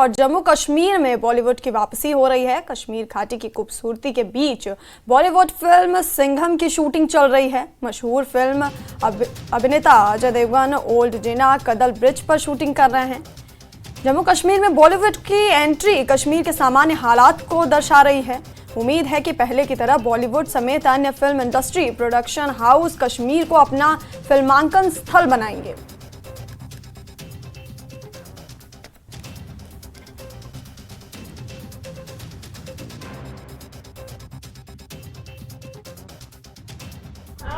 और जम्मू कश्मीर में बॉलीवुड की वापसी हो रही है। कश्मीर घाटी की खूबसूरती के बीच बॉलीवुड फिल्म सिंघम की शूटिंग चल रही है। मशहूर फिल्म अभिनेता अजय देवगन ओल्ड जिना कदल ब्रिज पर शूटिंग कर रहे हैं। जम्मू कश्मीर में बॉलीवुड की एंट्री कश्मीर के सामान्य हालात को दर्शा रही है। उम्मीद है कि पहले की तरह बॉलीवुड समेत अन्य film industry production house Kashmir को अपना फिल्मांकन स्थल बनाएंगे।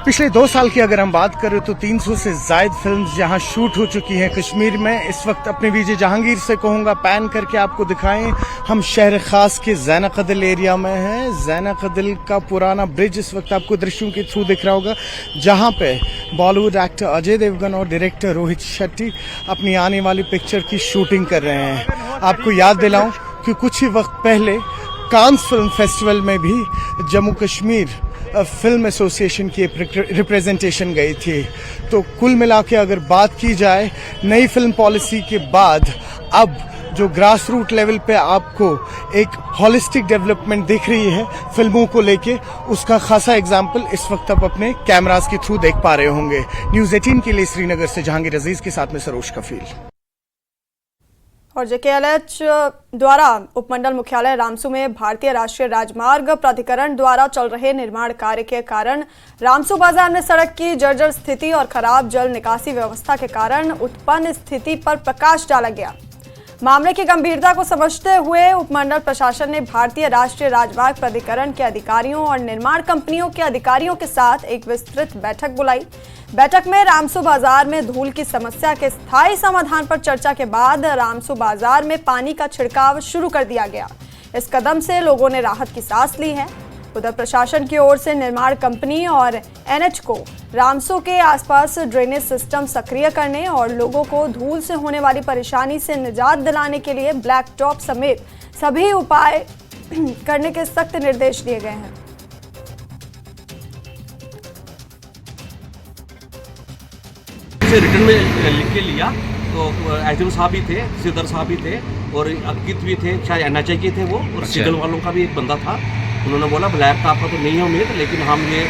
पिछले 2 साल की अगर हम बात करें तो 300 से ज्यादा फिल्म्स यहाँ शूट हो चुकी हैं कश्मीर में। इस वक्त अपने विजय जहांगीर से कहूँगा पैन करके आपको दिखाएं। हम शहर खास के ज़ैना कदिल एरिया में हैं। ज़ैना कदिल का पुराना ब्रिज इस वक्त आपको दृश्यों के थ्रू दिख रहा होगा, जहाँ पे बॉलीवुड एक्टर अजय देवगन और डायरेक्टर रोहित शेट्टी अपनी आने वाली पिक्चर की शूटिंग कर रहे हैं। आपको याद दिलाऊं कि कुछ ही वक्त पहले कांस फिल्म फेस्टिवल में भी जम्मू कश्मीर फिल्म एसोसिएशन की रिप्रेजेंटेशन गई थी। तो कुल मिला के अगर बात की जाए नई फिल्म पॉलिसी के बाद अब जो ग्रास रूट लेवल पे आपको एक हॉलिस्टिक डेवलपमेंट दिख रही है फिल्मों को लेके, उसका खासा एग्जाम्पल इस वक्त आप अपने कैमरास के थ्रू देख पा रहे होंगे। न्यूज़ 18 के लिए श्रीनगर से जहांगीर अजीज के साथ में सरोज कफील। और जेकेएलएच द्वारा उपमंडल मुख्यालय रामसू में भारतीय राष्ट्रीय राजमार्ग प्राधिकरण द्वारा चल रहे निर्माण कार्य के कारण रामसू बाजार में सड़क की जर्जर स्थिति और खराब जल निकासी व्यवस्था के कारण उत्पन्न स्थिति पर प्रकाश डाला गया। मामले की गंभीरता को समझते हुए उपमंडल प्रशासन ने भारतीय राष्ट्रीय राजमार्ग प्राधिकरण के अधिकारियों और निर्माण कंपनियों के अधिकारियों के साथ एक विस्तृत बैठक बुलाई। बैठक में रामसू बाजार में धूल की समस्या के स्थायी समाधान पर चर्चा के बाद रामसू बाजार में पानी का छिड़काव शुरू कर दिया गया। इस कदम से लोगों ने राहत की सांस ली है। उधर प्रशासन की ओर से निर्माण कंपनी और एनएच को रामसू के आसपास ड्रेनेज सिस्टम सक्रिय करने और लोगों को धूल से होने वाली परेशानी से निजात दिलाने के लिए ब्लैक टॉप समेत सभी उपाय करने के सख्त निर्देश दिए गए हैं। रिटर्न में लिख के लिया तो एचएम साहब भी थे, सिद्धर साहब भी थे और अंकित भी थे, शायद एनएचआई के थे वो, और सिग्नल वालों का भी एक बंदा था। उन्होंने बोला ब्लैक टॉप का तो नहीं है उम्मीद, लेकिन हम ये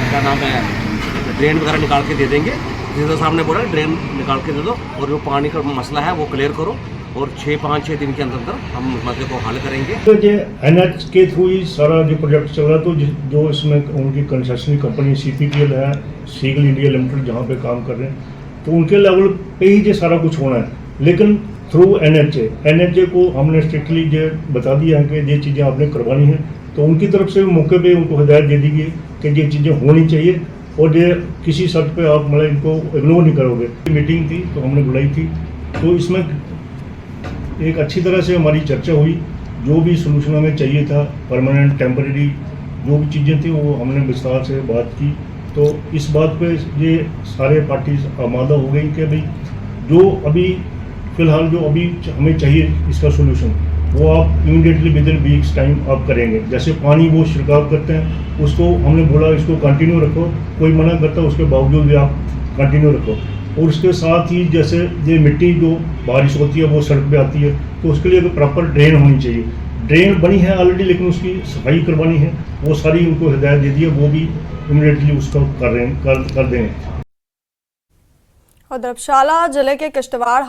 क्या नाम है ड्रेन वगैरह निकाल के दे देंगे। सिद्धर साहब ने बोला ड्रेन निकाल के दे दो और जो पानी का मसला है वो क्लियर करो और 5-6 दिन के अंदर हम मसले को हल करेंगे। तो ये एनएच के थ्रू ही सारा जो प्रोजेक्ट चल रहा है, तो जो इसमें उनकी कंसेशनरी कंपनी सीपीपीएल है, सीगल इंडिया लिमिटेड जहाँ पे काम कर रहे हैं, तो उनके लेवल पे ही ये सारा कुछ होना है। लेकिन थ्रू एनएचए को हमने स्ट्रिक्टली ये बता दिया है कि ये चीज़ें आपने करवानी है, तो उनकी तरफ से मौके पे उनको हिदायत दे दी गई कि ये चीज़ें होनी चाहिए और ये किसी शर्त पे आप मतलब इनको इग्नोर नहीं करोगे। मीटिंग थी तो हमने बुलाई थी, तो इसमें एक अच्छी तरह से हमारी चर्चा हुई। जो भी सोल्यूशन हमें चाहिए था, परमानेंट टेम्परेरी जो भी चीज़ें थी वो हमने विस्तार से बात की। तो इस बात पे ये सारे पार्टीज आमादा हो गई कि भाई जो अभी फ़िलहाल जो अभी हमें चाहिए इसका सोल्यूशन, वो आप immediately with in weeks time आप करेंगे। जैसे पानी वो छिड़काव करते हैं उसको हमने बोला इसको कंटिन्यू रखो, कोई मना करता है उसके बावजूद भी आप कंटिन्यू रखो। और उसके साथ ही जैसे ये मिट्टी जो बारिश होती है वो सड़क पे आती है, तो उसके लिए प्रॉपर ड्रेन होनी चाहिए। ड्रेन बनी है ऑलरेडी, लेकिन उसकी सफाई करवानी है, वो सारी उनको हिदायत दे दी है, वो भी इमीडिएटली उसको कर दें। और दरबशाला जिले के किश्तवाड़